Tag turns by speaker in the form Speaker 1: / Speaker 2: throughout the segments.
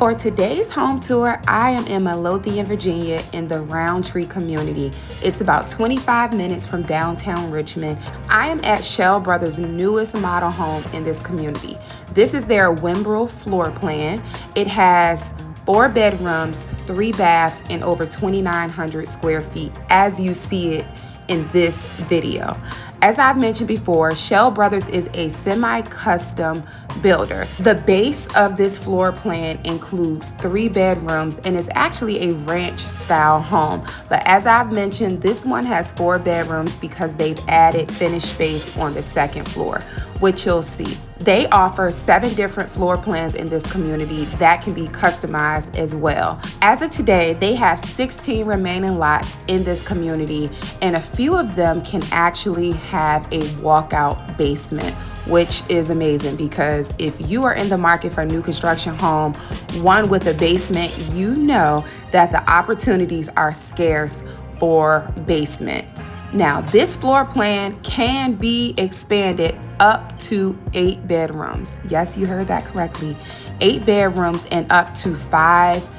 Speaker 1: For today's home tour, I am in Midlothian, Virginia in the Rountrey community. It's about 25 minutes from downtown Richmond. I am at Schell Brothers' newest model home in this community. This is their Whimbrel floor plan. It has 4 bedrooms, 3 baths, and over 2,900 square feet, as you see it in this video. As I've mentioned before, Schell Brothers is a semi-custom builder. The base of this floor plan includes 3 bedrooms and is actually a ranch style home. But as I've mentioned, this one has 4 bedrooms because they've added finished space on the second floor, which you'll see. They offer 7 different floor plans in this community that can be customized as well. As of today, they have 16 remaining lots in this community, and a few of them can actually have a walkout basement, which is amazing because if you are in the market for a new construction home, one with a basement, you know that the opportunities are scarce for basements. Now, this floor plan can be expanded up to 8 bedrooms. Yes, you heard that correctly. 8 bedrooms and up to 5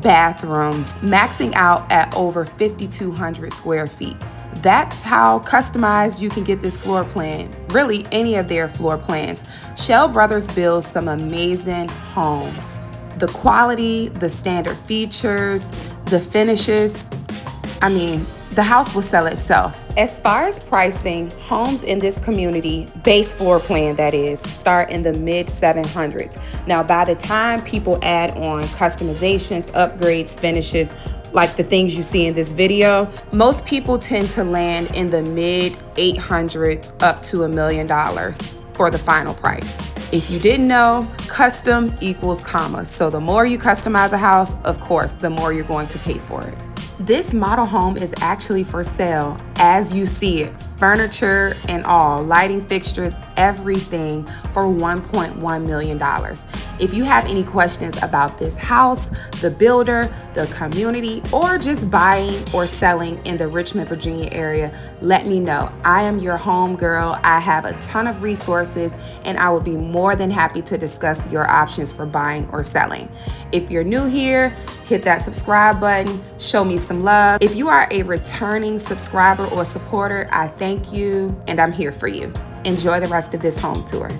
Speaker 1: bathrooms, maxing out at over 5,200 square feet. That's how customized you can get this floor plan, really any of their floor plans. Schell Brothers builds some amazing homes. The quality, the standard features, the finishes, the house will sell itself. As far as pricing, homes in this community, base floor plan that is, start in the mid 700s. Now, by the time people add on customizations, upgrades, finishes, like the things you see in this video, most people tend to land in the mid 800s up to $1 million for the final price. If you didn't know, custom equals commas. So the more you customize a house, of course, the more you're going to pay for it. This model home is actually for sale as you see it, furniture and all, lighting fixtures, everything for $1.1 million. If you have any questions about this house, the builder, the community, or just buying or selling in the Richmond, Virginia area, let me know. I am your home girl. I have a ton of resources and I will be more than happy to discuss your options for buying or selling. If you're new here, hit that subscribe button, show me some love. If you are a returning subscriber or supporter, I thank you and I'm here for you. Enjoy the rest of this home tour.